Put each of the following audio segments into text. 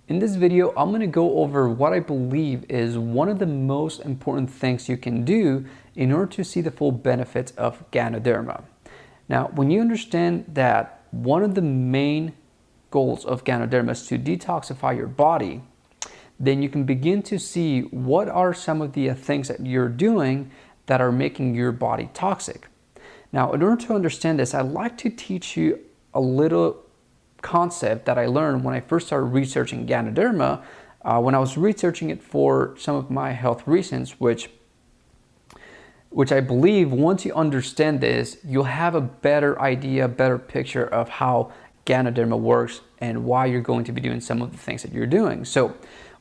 In this video, I'm going to go over what I believe is one of the most important things you can do in order to see the full benefits of Ganoderma. Now, when you understand that one of the main goals of Ganoderma is to detoxify your body, then you can begin to see what are some of the things that you're doing that are making your body toxic. Now, in order to understand this, I'd like to teach you a little concept that I learned when I first started researching Ganoderma, when I was researching it for some of my health reasons, which I believe once you understand this, you'll have a better idea, better picture of how Ganoderma works and why you're going to be doing some of the things that you're doing. So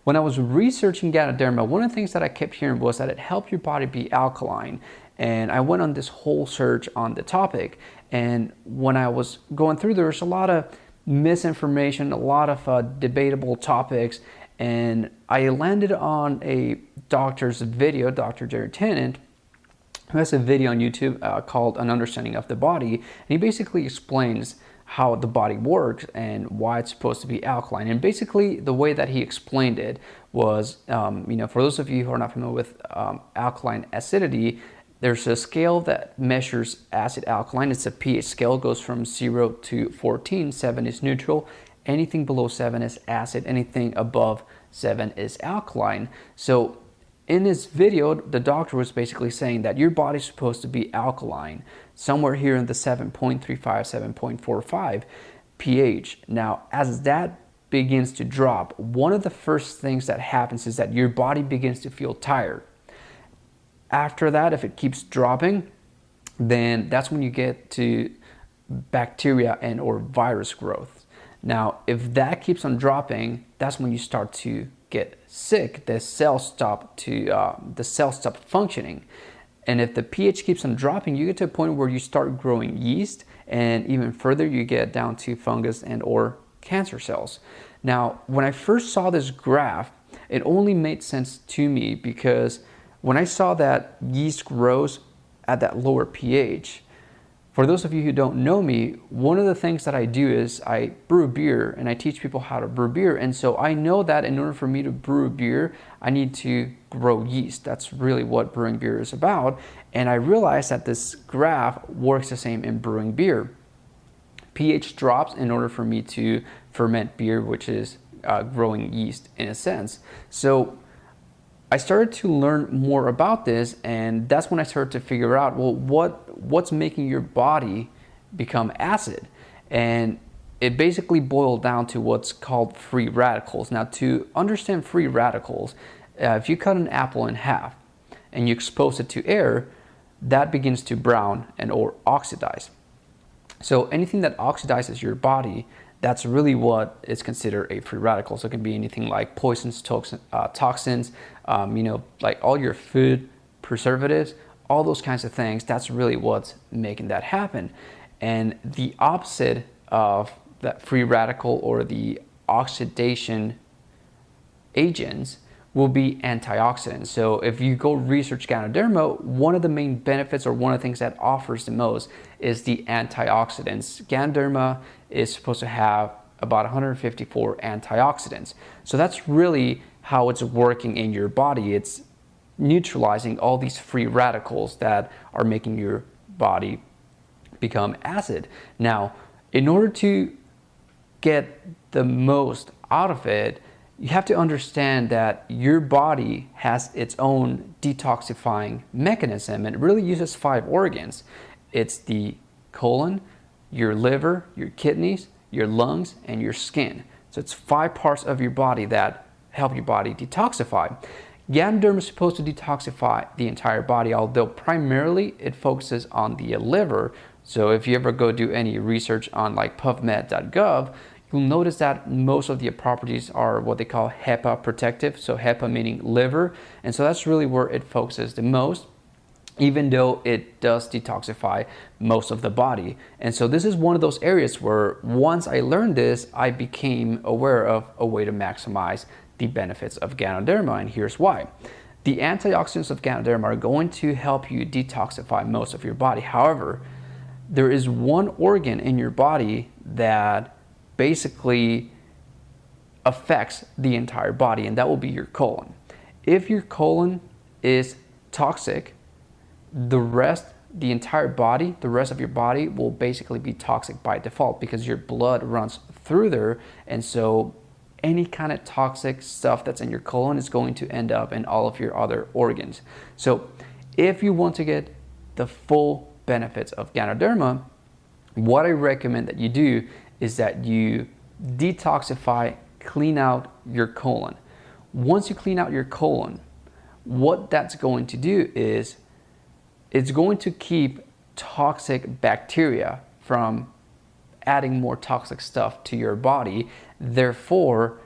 when I was researching Ganoderma, one of the things that I kept hearing was that it helped your body be alkaline. And I went on this whole search on the topic. And when I was going through, there was a lot of misinformation, a lot of debatable topics, and I landed on a doctor's video, Dr. Jerry Tennant, who has a video on YouTube called An Understanding of the Body, and he basically explains how the body works and why it's supposed to be alkaline. And basically the way that he explained it was, for those of you who are not familiar with alkaline acidity, there's a scale that measures acid alkaline. It's a pH scale. It goes from 0 to 14. 7 is neutral. Anything below 7 is acid. Anything above 7 is alkaline. So in this video, the doctor was basically saying that your body's supposed to be alkaline, somewhere here in the 7.35, 7.45 pH. Now, as that begins to drop, one of the first things that happens is that your body begins to feel tired. After that, if it keeps dropping, then that's when you get to bacteria and or virus growth. Now, if that keeps on dropping, that's when you start to get sick. The cells stop functioning. And if the pH keeps on dropping, you get to a point where you start growing yeast, and even further, you get down to fungus and or cancer cells. Now, when I first saw this graph, it only made sense to me because when I saw that yeast grows at that lower pH, for those of you who don't know me, one of the things that I do is I brew beer and I teach people how to brew beer. And so I know that in order for me to brew beer, I need to grow yeast. That's really what brewing beer is about. And I realized that this graph works the same in brewing beer. pH drops in order for me to ferment beer, which is growing yeast in a sense. So I started to learn more about this, and that's when I started to figure out, well, what's making your body become acid? And it basically boiled down to what's called free radicals. Now, to understand free radicals, if you cut an apple in half and you expose it to air, that begins to brown and or oxidize. So anything that oxidizes your body, that's really what is considered a free radical. So it can be anything like poisons, toxins, like all your food preservatives, all those kinds of things. That's really what's making that happen. And the opposite of that free radical or the oxidation agents will be antioxidants. So if you go research Ganoderma, one of the main benefits or one of the things that offers the most is the antioxidants. Ganoderma is supposed to have about 154 antioxidants. So that's really how it's working in your body. It's neutralizing all these free radicals that are making your body become acid. Now, in order to get the most out of it, you have to understand that your body has its own detoxifying mechanism, and it really uses 5 organs. It's the colon, your liver, your kidneys, your lungs, and your skin. So it's 5 parts of your body that help your body detoxify. Ganoderma is supposed to detoxify the entire body, although primarily it focuses on the liver. So if you ever go do any research on like pubmed.gov, you'll notice that most of the properties are what they call HEPA protective. So HEPA meaning liver. And so that's really where it focuses the most, even though it does detoxify most of the body. And so this is one of those areas where once I learned this, I became aware of a way to maximize the benefits of Ganoderma, and here's why. The antioxidants of Ganoderma are going to help you detoxify most of your body. However, there is one organ in your body that basically affects the entire body, and that will be your colon. If your colon is toxic, the entire body, the rest of your body will basically be toxic by default because your blood runs through there. And so any kind of toxic stuff that's in your colon is going to end up in all of your other organs. So if you want to get the full benefits of Ganoderma, what I recommend that you do is that you detoxify, clean out your colon. Once you clean out your colon, what that's going to do is it's going to keep toxic bacteria from adding more toxic stuff to your body, therefore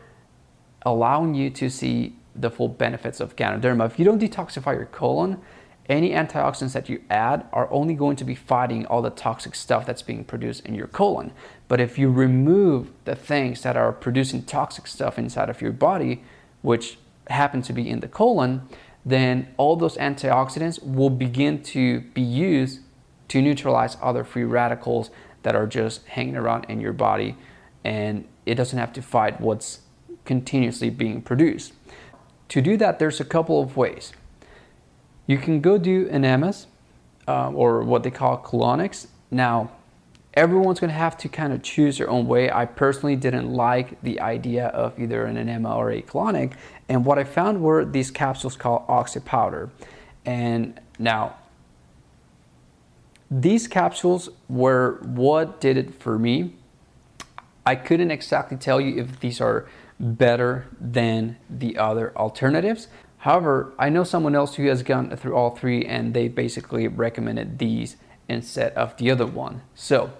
allowing you to see the full benefits of Ganoderma. If you don't detoxify your colon, any antioxidants that you add are only going to be fighting all the toxic stuff that's being produced in your colon. But if you remove the things that are producing toxic stuff inside of your body, which happen to be in the colon, then all those antioxidants will begin to be used to neutralize other free radicals that are just hanging around in your body, and it doesn't have to fight what's continuously being produced. To do that, there's a couple of ways. You can go do enemas, or what they call colonics. Now, everyone's going to have to kind of choose their own way. I personally didn't like the idea of either an enema or a colonic, and what I found were these capsules called oxy powder. And now, these capsules were what did it for me. I couldn't exactly tell you if these are better than the other alternatives. However, I know someone else who has gone through all three, and they basically recommended these instead of the other one. So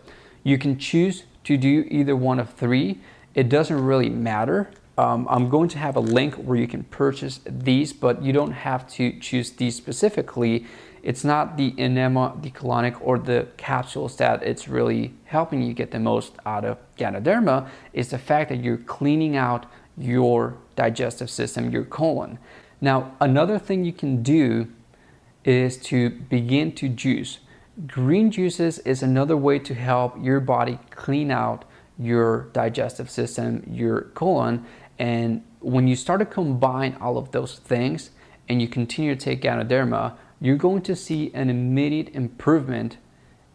you can choose to do either one of three. It doesn't really matter. I'm going to have a link where you can purchase these, but you don't have to choose these specifically. It's not the enema, the colonic, or the capsules that it's really helping you get the most out of Ganoderma. It's the fact that you're cleaning out your digestive system, your colon. Now, another thing you can do is to begin to juice. Green juices is another way to help your body clean out your digestive system, your colon. And when you start to combine all of those things and you continue to take Ganoderma, you're going to see an immediate improvement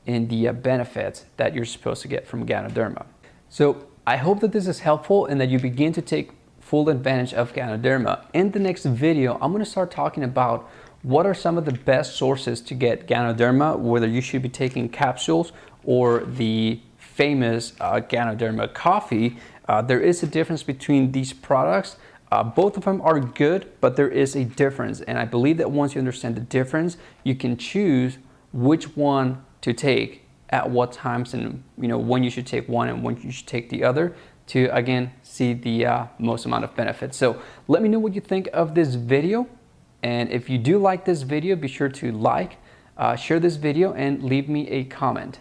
in the benefits that you're supposed to get from Ganoderma. So I hope that this is helpful and that you begin to take full advantage of Ganoderma. In the next video, I'm going to start talking about what are some of the best sources to get Ganoderma, whether you should be taking capsules or the famous Ganoderma coffee. There is a difference between these products. Both of them are good, but there is a difference. And I believe that once you understand the difference, you can choose which one to take at what times, and when you should take one and when you should take the other, to again see the most amount of benefits. So let me know what you think of this video, and if you do like this video, be sure to like, share this video, and leave me a comment.